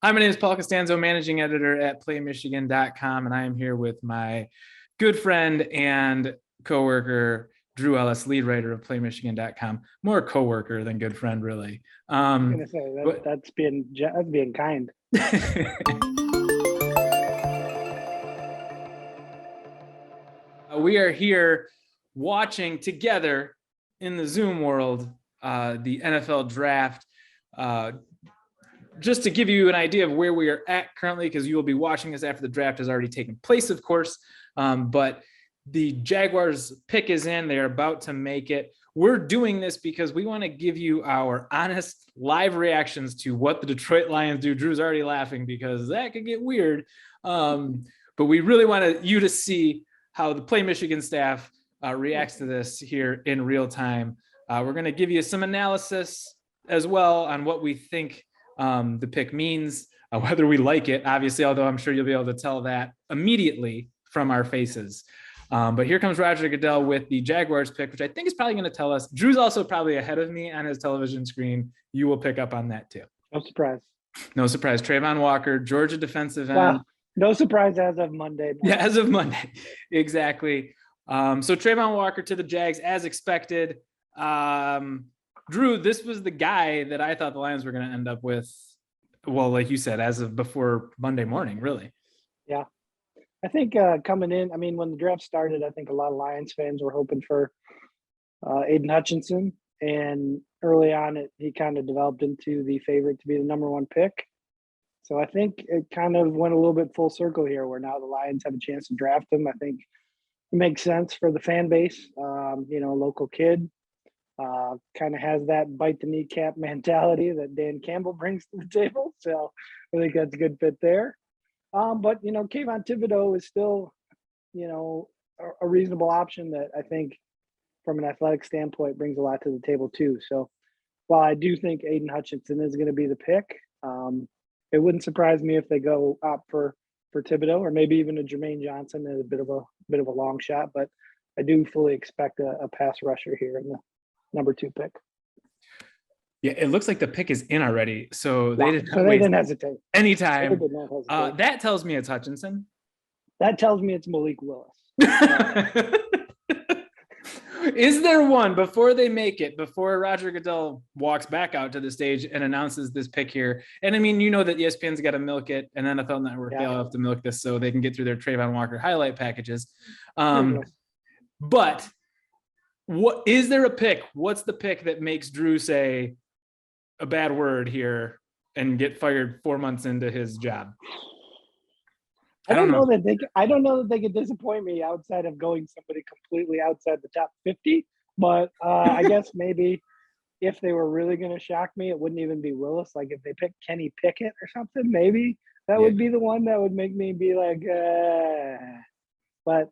Hi, my name is Paul Costanzo, managing editor at PlayMichigan.com, and I am here with my good friend and coworker, Drew Ellis, lead writer of PlayMichigan.com. More coworker than good friend, really. I was gonna say that's being kind. We are here watching together in the Zoom world the NFL draft. Just to give you an idea of where we are at currently, because you will be watching this after the draft has already taken place, of course. But the Jaguars pick is in. They're about to make it. We're doing this because we want to give you our honest live reactions to what the Detroit Lions do. Drew's already laughing because that could get weird. But we really wanted you to see how the Play Michigan staff reacts to this here in real time. We're going to give you some analysis as well on what we think the pick means, whether we like it, obviously, although I'm sure you'll be able to tell that immediately from our faces. But here comes Roger Goodell with the Jaguars pick, which I think is probably going to tell us. Drew's also probably ahead of me on his television screen. You will pick up on that too. No surprise. No surprise. Trayvon Walker, Georgia defensive end. Well, no surprise as of Monday. Yeah, as of Monday. Exactly. So Trayvon Walker to the Jags as expected. Drew, this was the guy that I thought the Lions were going to end up with. Well, like you said, as of before Monday morning, really. Yeah. I think coming in, I mean, when the draft started, I think a lot of Lions fans were hoping for Aidan Hutchinson. And early on, he kind of developed into the favorite to be the number one pick. So I think it kind of went a little bit full circle here where now the Lions have a chance to draft him. I think it makes sense for the fan base, local kid. Kind of has that bite the kneecap mentality that Dan Campbell brings to the table. So I think that's a good fit there. But, Kayvon Thibodeau is still, a reasonable option that I think from an athletic standpoint brings a lot to the table too. So while I do think Aidan Hutchinson is going to be the pick, it wouldn't surprise me if they go up for Thibodeau or maybe even a Jermaine Johnson as a bit of a long shot. But I do fully expect a pass rusher here in the number 2 pick. Yeah, it looks like the pick is in already. So they didn't hesitate. Anytime. That tells me it's Hutchinson. That tells me it's Malik Willis. Is there one before they make it, before Roger Goodell walks back out to the stage and announces this pick here? And I mean, you know that ESPN's got to milk it, and NFL Network, they'll have to milk this so they can get through their Trayvon Walker highlight packages. But what is there a pick? What's the pick that makes Drew say a bad word here and get fired 4 months into his job? I don't know that they could disappoint me outside of going somebody completely outside the top 50. But I guess maybe if they were really going to shock me, it wouldn't even be Willis. Like if they picked Kenny Pickett or something, maybe that would be the one that would make me be like, But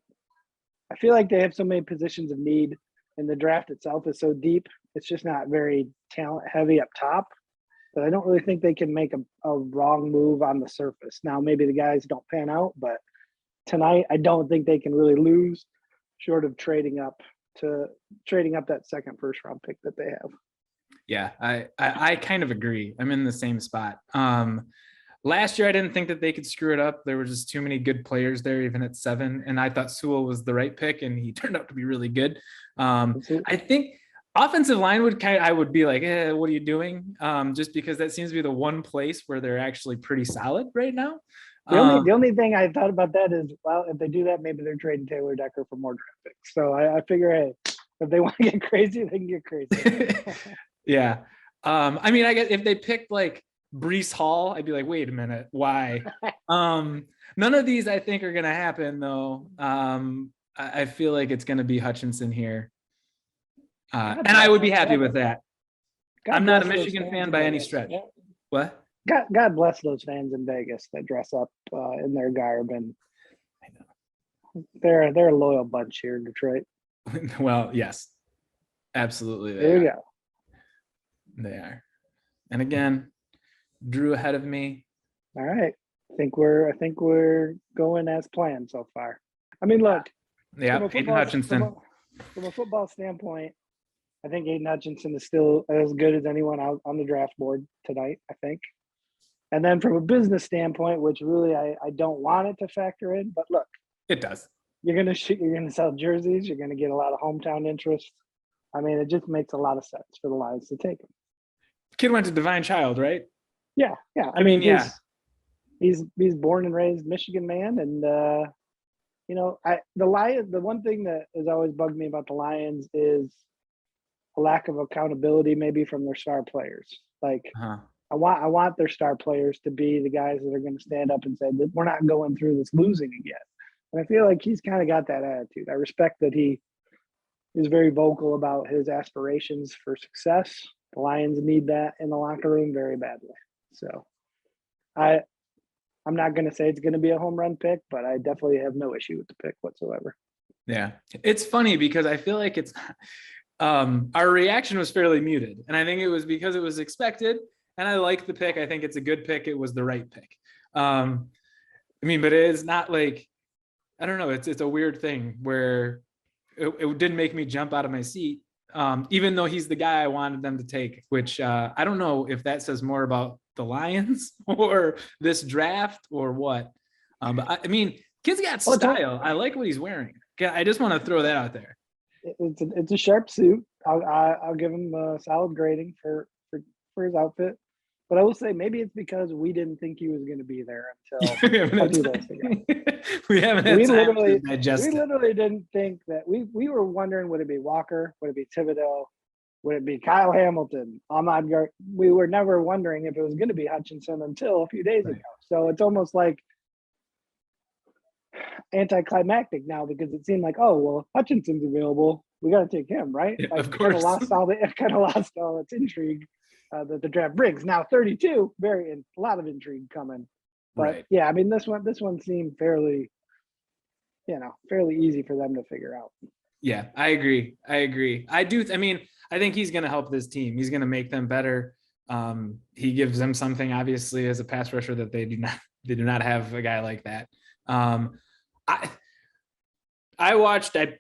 I feel like they have so many positions of need, and the draft itself is so deep. It's just not very talent heavy up top. But I don't really think they can make a wrong move on the surface. Now, maybe the guys don't pan out, but tonight I don't think they can really lose short of trading up that second first round pick that they have. Yeah, I kind of agree. I'm in the same spot. Last year, I didn't think that they could screw it up. There were just too many good players there, even at 7. And I thought Sewell was the right pick, and he turned out to be really good. I think offensive line I would be like, what are you doing? Just because that seems to be the one place where they're actually pretty solid right now. The only thing I thought about that is, well, if they do that, maybe they're trading Taylor Decker for more draft picks. So I figure, hey, if they want to get crazy, they can get crazy. Yeah. I mean, I guess if they picked like Breece Hall, I'd be like, wait a minute, why? None of these I think are going to happen, though. I feel like it's going to be Hutchinson here. And I would be happy with that. I'm not a Michigan fan by any stretch. Yeah. What? God bless those fans in Vegas that dress up in their garb, and I know they're a loyal bunch here in Detroit. Well, yes, absolutely. There you go. They are. And again, Drew ahead of me. All right. I think we're going as planned so far. I mean, look. Yeah, Aidan Hutchinson. From a football standpoint, I think Aidan Hutchinson is still as good as anyone out on the draft board tonight, I think. And then from a business standpoint, which really I don't want it to factor in, but look, It does. you're gonna sell jerseys, you're gonna get a lot of hometown interest. I mean, it just makes a lot of sense for the Lions to take him. Kid went to Divine Child, right? Yeah, yeah. I mean, yeah. He's born and raised Michigan man, and you know, the Lions. The one thing that has always bugged me about the Lions is a lack of accountability, maybe from their star players. Like, I want their star players to be the guys that are going to stand up and say that we're not going through this losing again. And I feel like he's kind of got that attitude. I respect that he is very vocal about his aspirations for success. The Lions need that in the locker room very badly. So I'm not going to say it's going to be a home run pick, but I definitely have no issue with the pick whatsoever. Yeah. It's funny because I feel like it's our reaction was fairly muted. And I think it was because it was expected. And I like the pick. I think it's a good pick. It was the right pick. I mean, but it is not like, I don't know. It's a weird thing where it didn't make me jump out of my seat, even though he's the guy I wanted them to take, which I don't know if that says more about the Lions or this draft or what. But I mean, kid's got style. I like what he's wearing. I just want to throw that out there. It's a sharp suit. I'll give him a solid grading for his outfit. But I will say maybe it's because we didn't think he was going to be there until we haven't had time to digest we literally didn't think that we were wondering, would it be Walker? Would it be Thibodeau? Would it be Kyle Hamilton? Ahmad Gar? We were never wondering if it was going to be Hutchinson until a few days ago. So it's almost like anticlimactic now because it seemed like, oh, well, Hutchinson's available. We got to take him, right? Yeah, like, of course. Kind of lost all its intrigue. That the draft brings. Now 32, a lot of intrigue coming. But yeah, I mean this one seemed fairly easy for them to figure out. Yeah, I agree. I mean, I think he's going to help this team. He's going to make them better. He gives them something obviously as a pass rusher that they do not have a guy like that. I watched I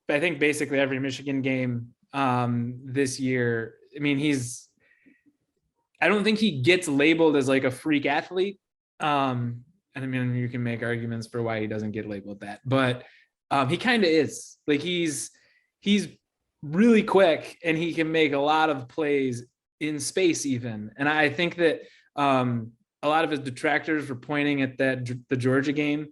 think basically every Michigan game this year. I mean, I don't think he gets labeled as like a freak athlete. And I mean, you can make arguments for why he doesn't get labeled that, but he kind of is. Like he's really quick and he can make a lot of plays in space even. And I think that a lot of his detractors were pointing at the Georgia game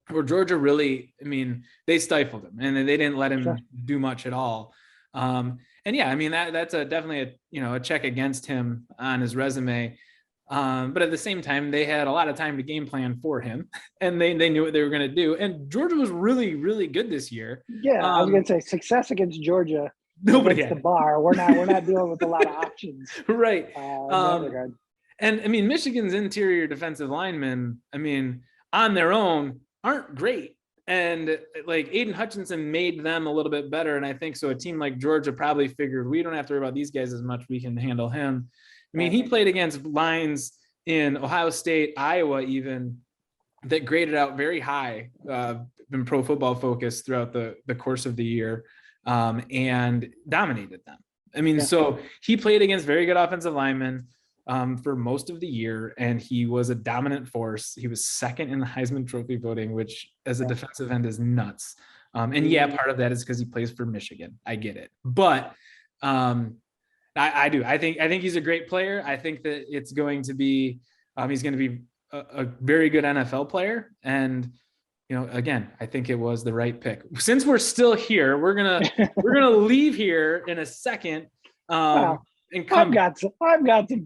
where Georgia really, I mean, they stifled him and they didn't let him do much at all. And yeah, I mean, that's definitely a check against him on his resume. But at the same time, they had a lot of time to game plan for him and they knew what they were going to do. And Georgia was really, really good this year. Yeah. I was going to say success against Georgia. Nobody had the bar. We're not dealing with a lot of options. Right. In that regard. And I mean, Michigan's interior defensive linemen, I mean, on their own aren't great. And like Aidan Hutchinson made them a little bit better. And I think so a team like Georgia probably figured we don't have to worry about these guys as much. We can handle him. I mean, he played against lines in Ohio State, Iowa, even that graded out very high in Pro Football Focus throughout the course of the year and dominated them. I mean, so he played against very good offensive linemen for most of the year, and he was a dominant force. He was second in the Heisman Trophy voting, which as a defensive end is nuts. And yeah, part of that is because he plays for Michigan. I get it, but I do. I think he's a great player. I think that it's going to be he's going to be a very good NFL player. And again, I think it was the right pick. Since we're still here, we're gonna leave here in a second. And I've got some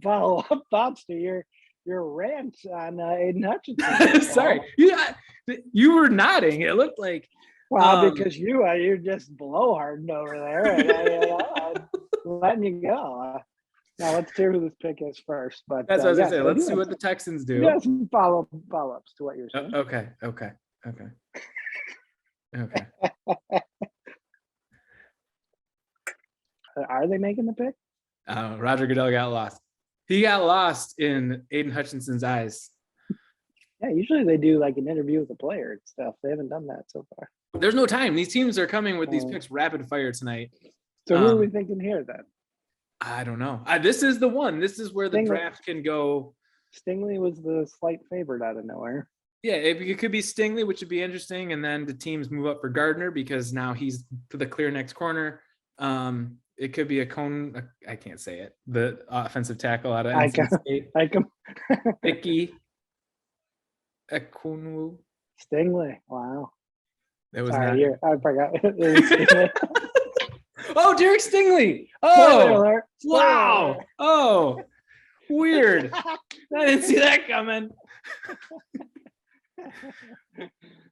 follow-up thoughts to your rant on Aidan Hutchinson. Sorry, you were nodding. It looked like because you're just blowharding over there, and I'm letting you go. Now let's hear who this pick is first. But that's what I was gonna say. Let's see what the Texans do. Yeah, some follow-ups to what you're saying. Okay. Are they making the pick? Roger Goodell got lost. He got lost in Aidan Hutchinson's eyes. Yeah, usually they do like an interview with the player and stuff. They haven't done that so far. There's no time. These teams are coming with these picks rapid fire tonight. So who are we thinking here then? I don't know. This is the one. This is where the draft can go Stingley was the slight favorite out of nowhere. Yeah, it could be Stingley, which would be interesting, and then the teams move up for Gardner because now he's the clear next corner. It could be a cone. I can't say it. The offensive tackle out of NC State. I can. Icky Ekwonu. Stingley. Wow. It was Sorry, not. I forgot. Oh, Derek Stingley. Oh, wow. Oh, weird. I didn't see that coming.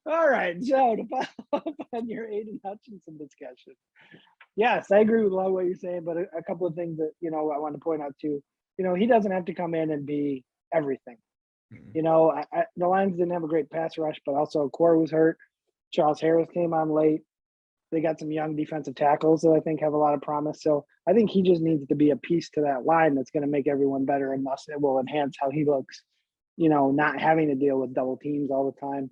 All right, Joe, to follow up on your Aidan Hutchinson discussion. Yes, I agree with a lot of what you're saying, but a couple of things that, I want to point out too. He doesn't have to come in and be everything. The Lions didn't have a great pass rush, but also Core was hurt. Charles Harris came on late. They got some young defensive tackles that I think have a lot of promise. So I think he just needs to be a piece to that line that's going to make everyone better, and thus it will enhance how he looks, not having to deal with double teams all the time,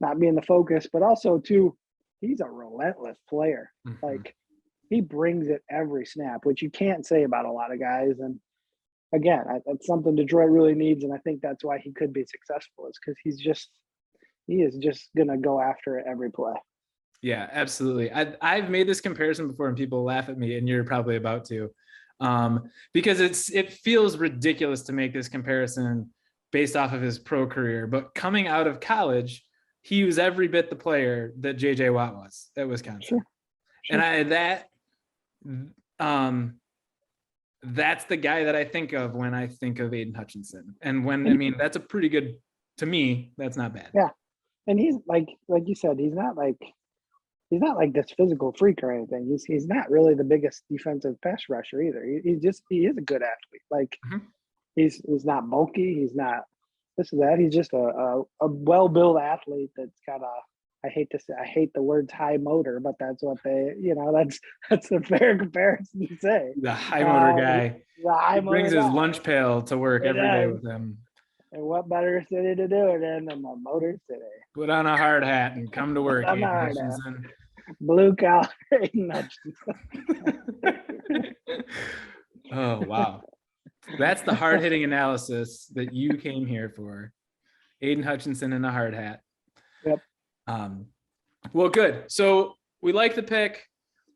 not being the focus, but also too, he's a relentless player. Mm-hmm. Like he brings it every snap, which you can't say about a lot of guys. And again, that's something Detroit really needs. And I think that's why he could be successful, is because he is just going to go after it every play. Yeah, absolutely. I've made this comparison before and people laugh at me, and you're probably about to, because it feels ridiculous to make this comparison based off of his pro career, but coming out of college, he was every bit the player that JJ Watt was at Wisconsin. Sure. And that's the guy that I think of when I think of Aidan Hutchinson. And that's a pretty good, to me, that's not bad. Yeah. And he's like you said, he's not like this physical freak or anything. He's not really the biggest defensive pass rusher either. He is a good athlete. Like he's not bulky. He's not this or that. He's just a well-built athlete that's got I hate the words high motor, but that's what that's a fair comparison to say. The high motor guy. The high motor brings his lunch pail to work every day with him. And what better city to do it in than the Motor City? Put on a hard hat and come to work. Blue collar. Oh, wow. That's the hard-hitting analysis that you came here for. Aidan Hutchinson in a hard hat. Yep. Well, good. So we like the pick.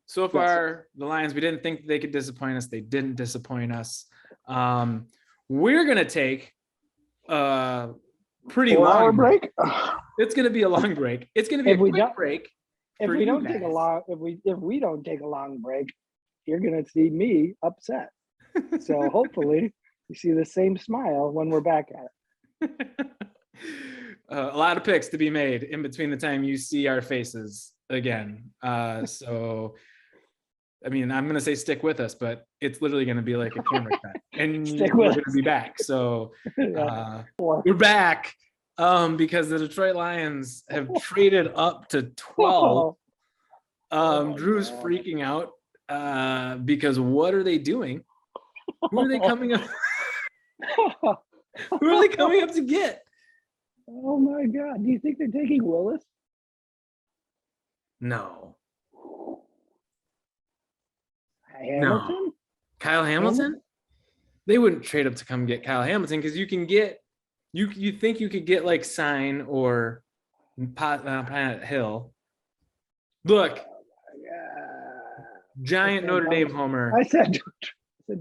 So far, the Lions, we didn't think they could disappoint us. They didn't disappoint us. We're going to take a pretty long break. It's going to be a long break. It's going to be a quick break. If we don't take a long break, you're going to see me upset. So hopefully you see the same smile when we're back at it. A lot of picks to be made in between the time you see our faces again. So, I'm going to say stick with us, but it's literally going to be like a camera cut, and we're going to be back. So we're back because the Detroit Lions have traded up to 12. Drew's freaking out because what are they doing? Who are they coming up? Who are they coming up to get? Oh my God! Do you think they're taking Willis? No. Hamilton? No. Kyle Hamilton? They wouldn't trade up to come get Kyle Hamilton because you can get you think you could get like Sign or Planet Hill. Look, giant Notre Dame homer. I said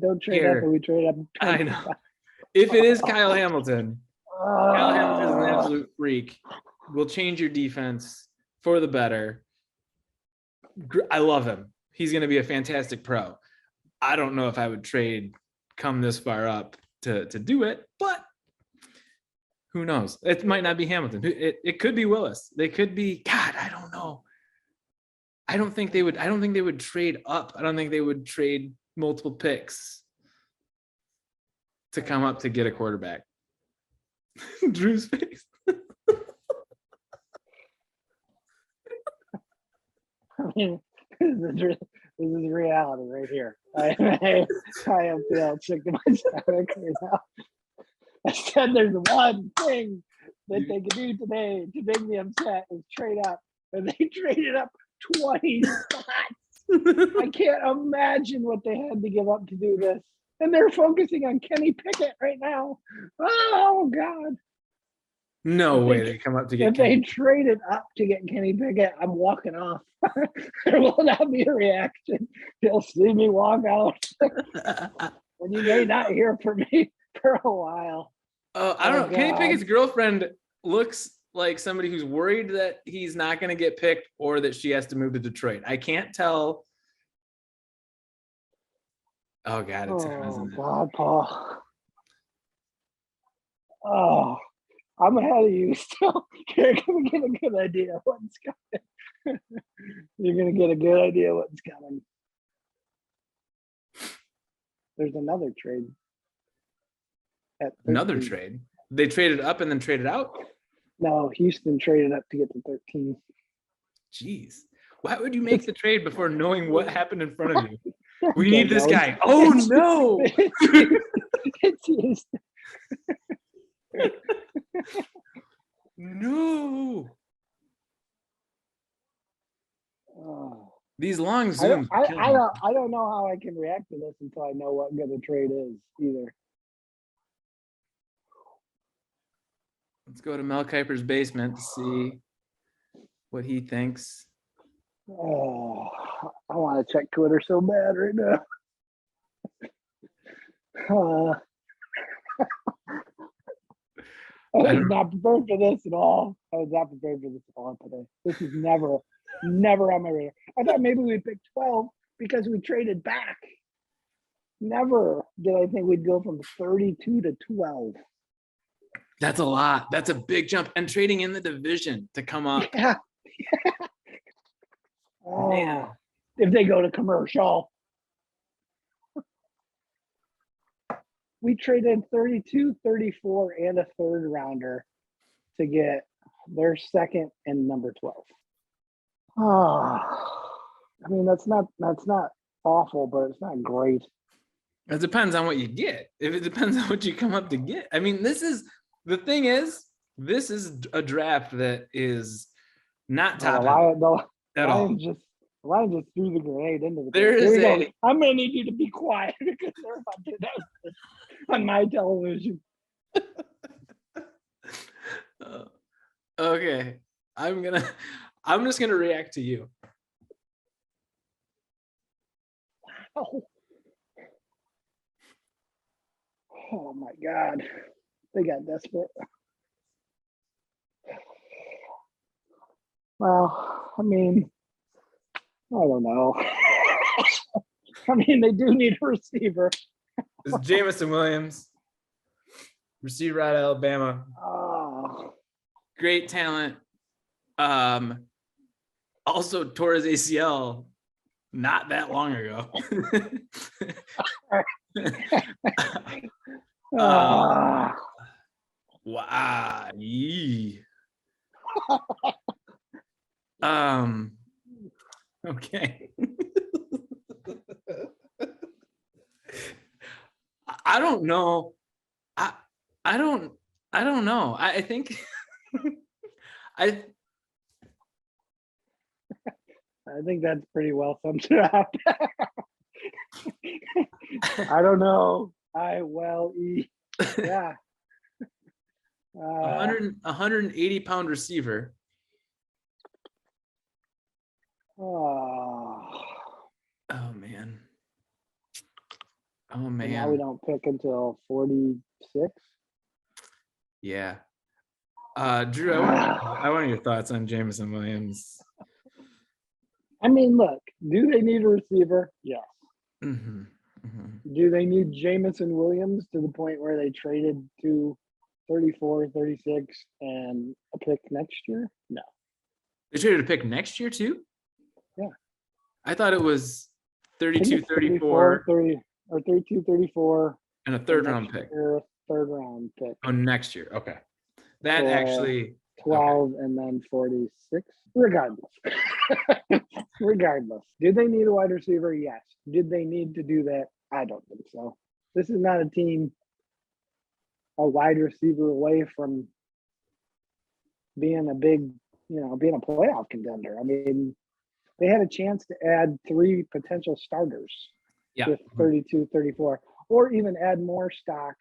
don't trade up, and we trade up. I know. If it is Kyle Hamilton, Kyle Hamilton is an absolute freak. Will change your defense for the better. I love him. He's going to be a fantastic pro. I don't know if I would trade come this far up to do it, but who knows? It might not be Hamilton. It could be Willis. They could be, God, I don't know. I don't think they would trade up. I don't think they would trade multiple picks to come up to get a quarterback. Drew's face. I mean, this is reality right here. I am feeling sick to my stomach right now. I said there's one thing that they can do today to make me upset is trade up, and they traded up 20 spots. I can't imagine what they had to give up to do this. And they're focusing on Kenny Pickett right now. Oh God. No way they come up to get If they traded up to get Kenny Pickett, I'm walking off. There will not be a reaction. You'll see me walk out. And you may not hear from me for a while. I don't know. God. Kenny Pickett's girlfriend looks like somebody who's worried that he's not going to get picked or that she has to move to Detroit. I can't tell. Oh God, it's him, isn't it? God, Paul. Oh, I'm ahead of you still. You're gonna get a good idea of what's coming. You're gonna get a good idea of what's coming. There's another trade. Another trade. They traded up and then traded out? No, Houston traded up to get to 13. Jeez. Why would you make the trade before knowing what happened in front of you? We need this guy. Oh no. It's Houston. No. Oh. These long zooms. I don't know how I can react to this until I know what good the trade is either. Let's go to Mel Kiper's basement to see what he thinks. Oh, I want to check Twitter so bad right now. I was not prepared for this at all. I was not prepared for this at all today. This is never on my radar. I thought maybe we picked 12 because we traded back. Never did I think we'd go from 32 to 12. That's a lot. That's a big jump. And trading in the division to come up. Yeah. Oh, man. If they go to commercial. We traded 32, 34, and a third rounder to get their second and number 12. Oh, I mean, that's not awful, but it's not great. It depends on what you get. If it depends on what you come up to get. I mean, this is a draft that is not top at all. Lion just threw the grenade into the I'm going to need you to be quiet because they're about to do this on my television. Okay. I'm just going to react to you. Wow. Oh my God. They got desperate. Well, I mean, I don't know. I mean, they do need a receiver. This is Jameson Williams, receiver out of Alabama. Oh. Great talent. Also tore his ACL not that long ago. Wow. Yee. Okay. I don't know. I don't know. I think I think that's pretty well summed it up. I don't know. Yeah. 180-pound receiver. Oh man. And now we don't pick until 46. Yeah. Drew, I want your thoughts on Jameson Williams. I mean, look, do they need a receiver? Yes. Mm-hmm. Mm-hmm. Do they need Jameson Williams to the point where they traded to 34, 36, and a pick next year? No. They traded a pick next year too? Yeah. I thought it was 32, 34. 30, or 32, 34. And a third round pick. Third round pick. Oh, next year. Okay. That actually 12 and then 46. Regardless. Did they need a wide receiver? Yes. Did they need to do that? I don't think so. This is not a team a wide receiver away from being a big, being a playoff contender. I mean, they had a chance to add 3 potential starters with 32, 34. or even add more stock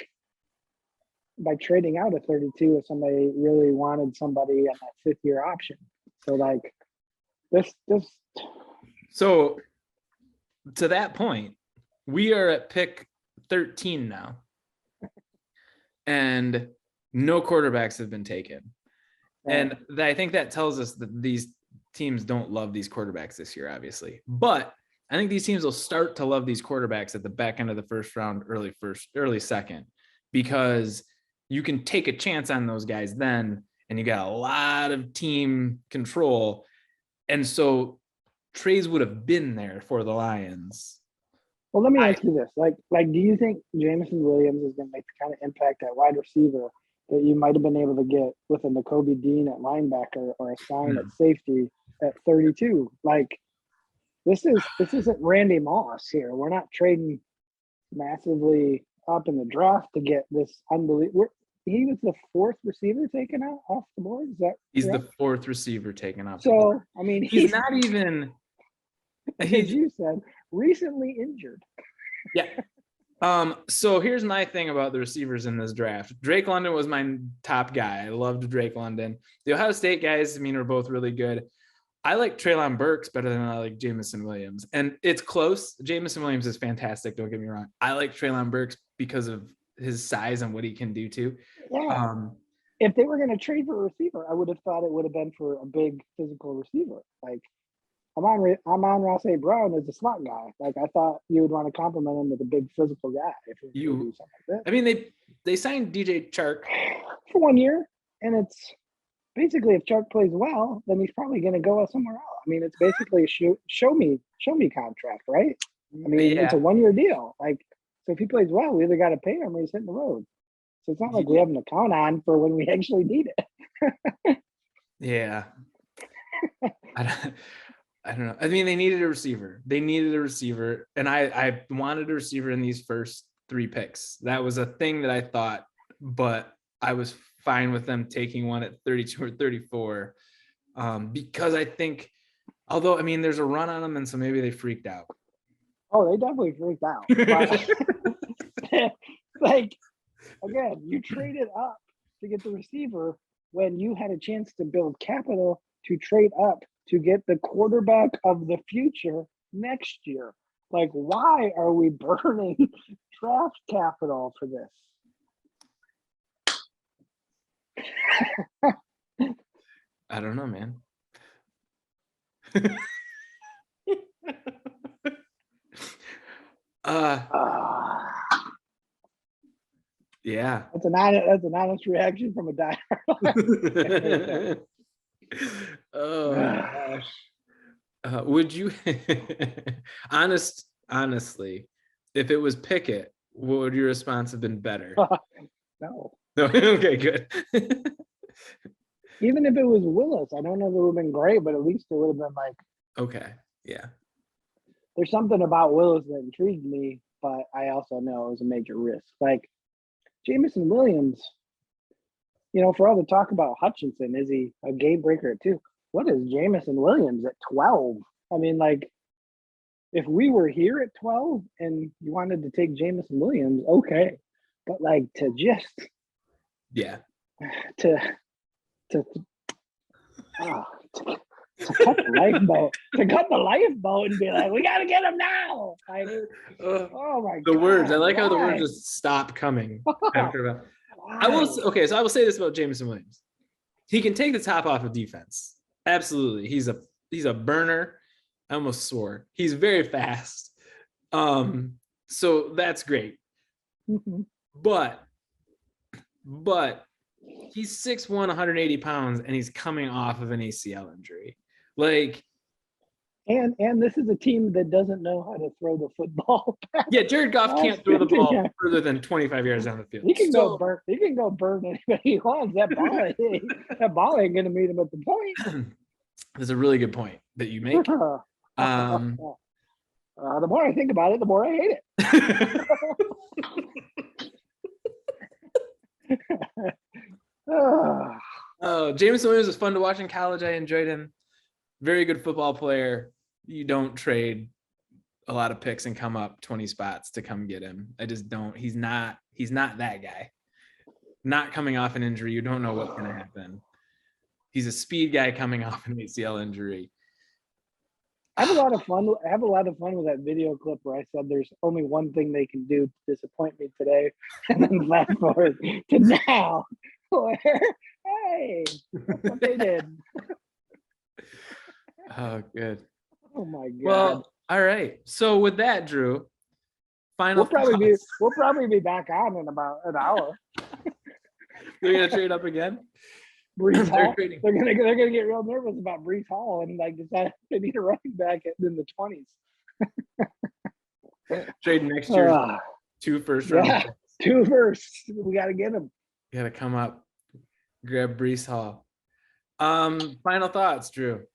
by trading out a 32 if somebody really wanted somebody on that 5th-year option. So like this. So to that point, we are at pick 13 now, and no quarterbacks have been taken. And I think that tells us that these teams don't love these quarterbacks this year, obviously. But I think these teams will start to love these quarterbacks at the back end of the first round, early second, because you can take a chance on those guys then, and you got a lot of team control. And so trades would have been there for the Lions. Well, let me ask you this. Like, do you think Jameson Williams is going to make the kind of impact at wide receiver that you might have been able to get with a Nakobe Dean at linebacker or a Stein at safety at 32? Like, this isn't Randy Moss here. We're not trading massively up in the draft to get this unbelievable. He was the 4th receiver taken out off the board. Is that he's correct? The 4th receiver taken off. So, I mean, he's not even, as you said, recently injured. Yeah. So here's my thing about the receivers in this draft. Drake London was my top guy. I loved Drake London. The Ohio State guys, I mean, are both really good. I like Treylon Burks better than I like Jameson Williams. And it's close. Jameson Williams is fantastic. Don't get me wrong. I like Treylon Burks because of his size and what he can do too. Yeah. If they were going to trade for a receiver, I would have thought it would have been for a big physical receiver. Like, Amon-Ra St. Brown is a slot guy. Like, I thought you would want to compliment him with a big physical guy. If you do something like that. I mean, they signed DJ Chark for 1 year, and it's basically if Chark plays well, then he's probably going to go somewhere else. I mean, it's basically a show me contract, right? I mean, It's a 1-year deal. Like, so if he plays well, we either got to pay him or he's hitting the road. So it's not like we have an account on for when we actually need it. Yeah. I don't know. I mean, they needed a receiver. And I wanted a receiver in these first 3 picks. That was a thing that I thought, but I was fine with them taking one at 32 or 34 because I think, although, I mean, there's a run on them, and so maybe they freaked out. Oh, they definitely freaked out. But, like, again, you traded up to get the receiver when you had a chance to build capital to trade up to get the quarterback of the future next year. Like, why are we burning draft capital for this? I don't know, man. Yeah. That's an honest reaction from a diehard. Oh gosh. Would you honestly, if it was Pickett, what would your response have been better? No. Okay, good. Even if it was Willis, I don't know if it would have been great, but at least it would have been like, okay, yeah. There's something about Willis that intrigued me, but I also know it was a major risk. Like, Jameson Williams, for all the talk about Hutchinson, is he a game breaker at 2? What is Jameson Williams at 12? I mean, like, if we were here at 12 and you wanted to take Jameson Williams, okay. But like to cut the lifeboat and be like, we got to get him now. Like, oh my God. The words. I like how the words just stop coming after that. I will say this about Jameson Williams. He can take the top off of defense. Absolutely. He's a burner. I almost swore. He's very fast. So that's great. Mm-hmm. But he's 6'1", 180 pounds, and he's coming off of an ACL injury. Like, and this is a team that doesn't know how to throw the football. Yeah, Jared Goff can't throw the ball further than 25 yards down the field. He can go burn. He can go burn anybody he wants. That ball ain't gonna meet him at the point. That's a really good point that you make. The more I think about it, the more I hate it. Jameson Williams was fun to watch in college. I enjoyed him. Very good football player. You don't trade a lot of picks and come up 20 spots to come get him. I just don't. He's not that guy. Not coming off an injury, you don't know what's going to happen. He's a speed guy coming off an ACL injury. I have a lot of fun with that video clip where I said there's only one thing they can do to disappoint me today, and then fast forward to now, where hey, that's what they did. Oh, good. Oh my god. Well, all right. So with that, Drew, final. We'll probably be back on in about an hour. They're gonna trade up again. Brees Hall. They're gonna get real nervous about Brees Hall and like decide they need a running back in the 20s. Trade next year. 2 first round. Yeah, 2 firsts. We got to get them. You got to come up, grab Brees Hall. Final thoughts, Drew.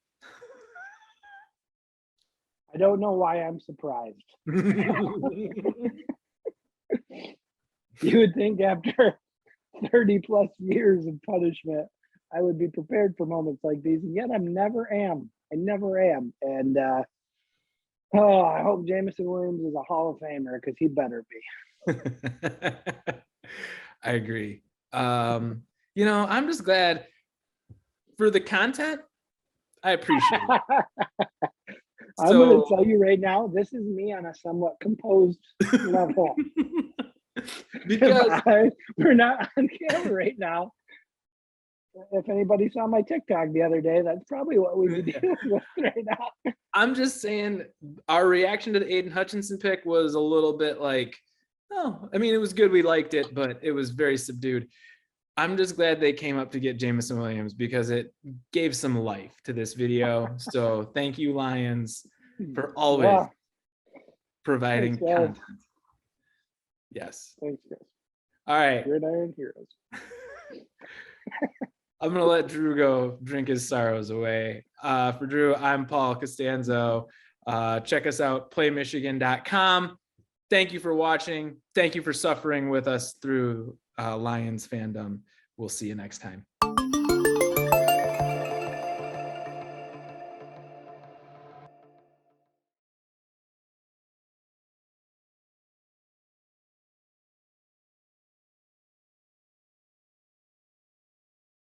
I don't know why I'm surprised. You would think after 30 plus years of punishment, I would be prepared for moments like these, and yet I never am. And I hope Jameson Williams is a Hall of Famer, because he better be. I agree. I'm just glad for the content. I appreciate it. I'm going to tell you right now, this is me on a somewhat composed level. Because we're not on camera right now. If anybody saw my TikTok the other day, that's probably what we'd be dealing with right now. I'm just saying our reaction to the Aidan Hutchinson pick was a little bit like, it was good. We liked it, but it was very subdued. I'm just glad they came up to get Jameson Williams, because it gave some life to this video. So thank you, Lions, for always providing content. Yes. Thanks, guys. All right. Gridiron Heroes. I'm going to let Drew go drink his sorrows away. For Drew, I'm Paul Costanzo. Check us out, PlayMichigan.com. Thank you for watching. Thank you for suffering with us through Lions fandom. We'll see you next time.